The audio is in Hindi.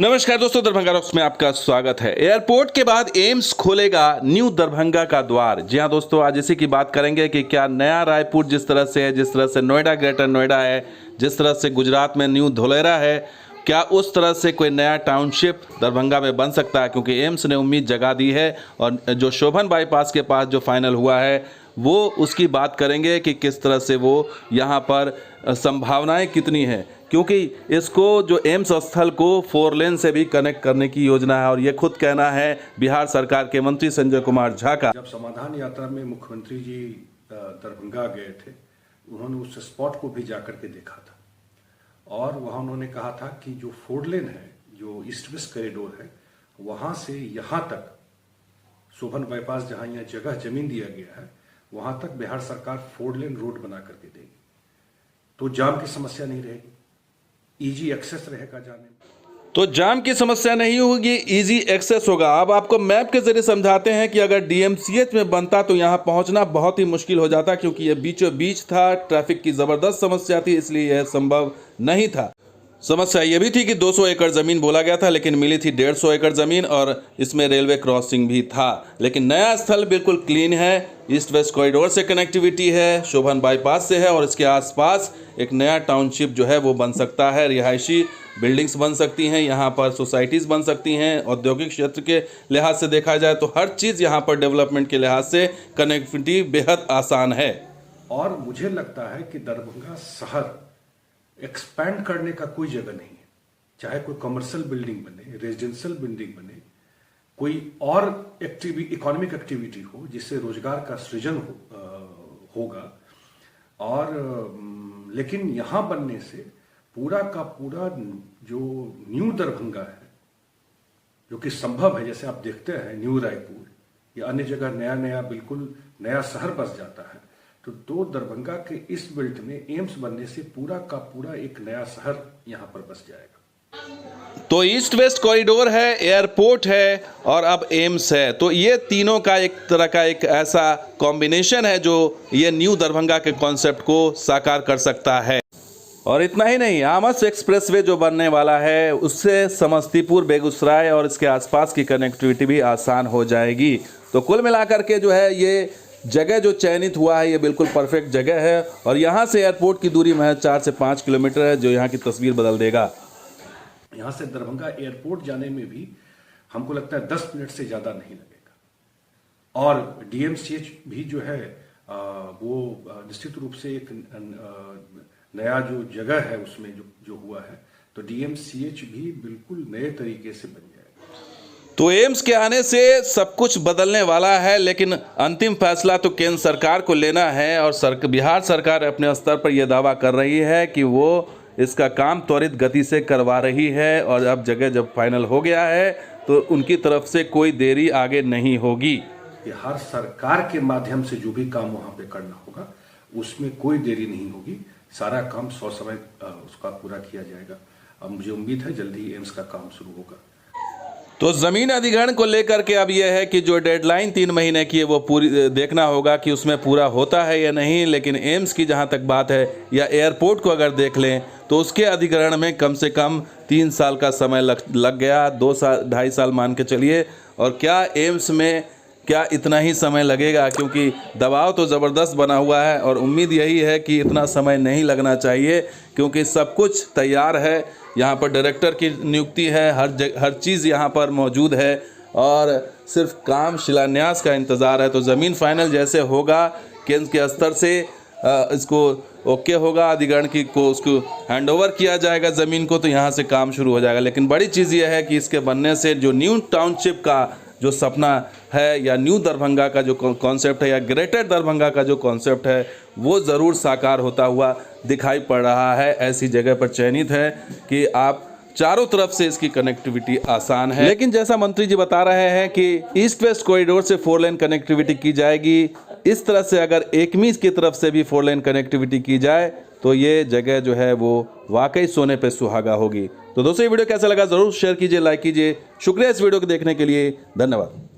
नमस्कार दोस्तों, दरभंगा रॉक्स में आपका स्वागत है। एयरपोर्ट के बाद एम्स खोलेगा न्यू दरभंगा का द्वार। जी हां दोस्तों, आज इसी की बात करेंगे कि क्या नया रायपुर जिस तरह से है, जिस तरह से नोएडा ग्रेटर नोएडा है, जिस तरह से गुजरात में न्यू धोलेरा है, क्या उस तरह से कोई नया टाउनशिप दरभंगा में बन सकता है? क्योंकि एम्स ने उम्मीद जगा दी है और जो शोभन बाईपास के पास जो फाइनल हुआ है वो उसकी बात करेंगे कि किस तरह से वो यहाँ पर संभावनाएं कितनी हैं, क्योंकि इसको जो एम्स स्थल को 4 लेन से भी कनेक्ट करने की योजना है। और ये खुद कहना है बिहार सरकार के मंत्री संजय कुमार झा का। जब समाधान यात्रा में मुख्यमंत्री जी दरभंगा गए थे, उन्होंने उस स्पॉट को भी जाकर के देखा था और वहाँ उन्होंने कहा था कि जो 4 लेन है, जो ईस्ट वेस्ट कॉरिडोर है, वहाँ से यहाँ तक शोभन बाईपास जहाँ यहाँ जगह जमीन दिया गया है, वहाँ तक बिहार सरकार 4 लेन रोड बना करके देगी, तो जाम की समस्या नहीं रहेगी, इजी एक्सेस रहेगा जाने में। तो जाम की समस्या नहीं होगी, इजी एक्सेस होगा। अब आपको मैप के जरिए समझाते हैं कि अगर डीएमसीएच में बनता तो यहाँ पहुँचना बहुत ही मुश्किल हो जाता, क्योंकि ये बीचों बीच था, ट्रैफिक की ज़बरदस्त समस्या थी, इसलिए यह संभव नहीं था। समस्या ये भी थी कि 200 एकड़ ज़मीन बोला गया था, लेकिन मिली थी 150 एकड़ ज़मीन और इसमें रेलवे क्रॉसिंग भी था। लेकिन नया स्थल बिल्कुल क्लीन है, ईस्ट वेस्ट कॉरिडोर से कनेक्टिविटी है, शोभन बाईपास से है और इसके आसपास एक नया टाउनशिप जो है वो बन सकता है। रिहायशी बिल्डिंग्स बन सकती हैं, यहाँ पर सोसाइटीज़ बन सकती हैं। औद्योगिक क्षेत्र के लिहाज से देखा जाए तो हर चीज़ यहाँ पर डेवलपमेंट के लिहाज से कनेक्टिविटी बेहद आसान है। और मुझे लगता है कि दरभंगा शहर एक्सपैंड करने का कोई जगह नहीं है, चाहे कोई कमर्शियल बिल्डिंग बने, रेजिडेंशियल बिल्डिंग बने, कोई और इकोनॉमिक एक्टिविटी हो जिससे रोजगार का सृजन होगा। और लेकिन यहाँ बनने से पूरा का पूरा जो न्यू दरभंगा है, जो कि संभव है, जैसे आप देखते हैं न्यू रायपुर या अन्य जगह नया नया बिल्कुल नया शहर बस जाता है, तो दो दरभंगा के इस बेल्ट में एम्स बनने से पूरा का पूरा एक नया शहर यहाँ पर बस जाएगा। तो ईस्ट वेस्ट कॉरिडोर है, एयरपोर्ट है और अब एम्स है, तो ये तीनों का एक तरह का एक ऐसा कॉम्बिनेशन है जो ये न्यू दरभंगा के कॉन्सेप्ट को साकार कर सकता है। और इतना ही नहीं, आमस एक्सप्रेसवे जो बनने वाला है उससे समस्तीपुर, बेगूसराय और इसके आसपास की कनेक्टिविटी भी आसान हो जाएगी। तो कुल मिलाकर के जो है ये जगह जो चयनित हुआ है ये बिल्कुल परफेक्ट जगह है और यहाँ से एयरपोर्ट की दूरी महज 4 से 5 किलोमीटर है, जो यहाँ की तस्वीर बदल देगा। यहाँ से दरभंगा एयरपोर्ट जाने में भी हमको लगता है 10 मिनट से ज़्यादा नहीं लगेगा। और डीएमसीएच भी जो है वो निश्चित रूप से एक नया जो जगह है उसमें जो हुआ है, तो डीएमसीएच भी बिल्कुल नए तरीके से बन जाएगा। तो एम्स के आने से सब कुछ बदलने वाला है, लेकिन अंतिम फैसला तो केंद्र सरकार को लेना है। और बिहार सरकार अपने स्तर पर यह दावा कर रही है कि वो इसका काम त्वरित गति से करवा रही है और अब जगह जब फाइनल हो गया है तो उनकी तरफ से कोई देरी आगे नहीं होगी। बिहार सरकार के माध्यम से जो भी काम वहाँ पे करना होगा उसमें कोई देरी नहीं होगी, सारा काम समय उसका पूरा किया जाएगा। अब मुझे उम्मीद है जल्दी एम्स का काम शुरू होगा। तो ज़मीन अधिग्रहण को लेकर के अब यह है कि जो डेडलाइन 3 महीने की है वो पूरी देखना होगा कि उसमें पूरा होता है या नहीं। लेकिन एम्स की जहां तक बात है या एयरपोर्ट को अगर देख लें तो उसके अधिग्रहण में कम से कम 3 साल का समय लग गया, 2 साल 2.5 साल मान के चलिए। और क्या एम्स में क्या इतना ही समय लगेगा, क्योंकि दबाव तो ज़बरदस्त बना हुआ है और उम्मीद यही है कि इतना समय नहीं लगना चाहिए, क्योंकि सब कुछ तैयार है। यहाँ पर डायरेक्टर की नियुक्ति है, हर चीज़ यहाँ पर मौजूद है और सिर्फ काम शिलान्यास का इंतज़ार है। तो ज़मीन फाइनल जैसे होगा केंद्र के स्तर से इसको ओके होगा, अधिग्रहण की को उसको हैंडओवर किया जाएगा ज़मीन को, तो यहाँ से काम शुरू हो जाएगा। लेकिन बड़ी चीज़ यह है कि इसके बनने से जो न्यू टाउनशिप का जो सपना है या न्यू दरभंगा का जो कॉन्सेप्ट है या ग्रेटर दरभंगा का जो कॉन्सेप्ट है वो ज़रूर साकार होता हुआ दिखाई पड़ रहा है। ऐसी जगह पर चयनित है कि आप चारों तरफ से इसकी कनेक्टिविटी आसान है। लेकिन जैसा मंत्री जी बता रहे हैं कि ईस्ट वेस्ट कॉरिडोर से 4 लेन कनेक्टिविटी की जाएगी, इस तरह से अगर एकमी की तरफ से भी 4 लेन कनेक्टिविटी की जाए तो ये जगह जो है वो वाकई सोने पे सुहागा होगी। तो दोस्तों, ये वीडियो कैसा लगा ज़रूर शेयर कीजिए, लाइक कीजिए। शुक्रिया इस वीडियो को देखने के लिए, धन्यवाद।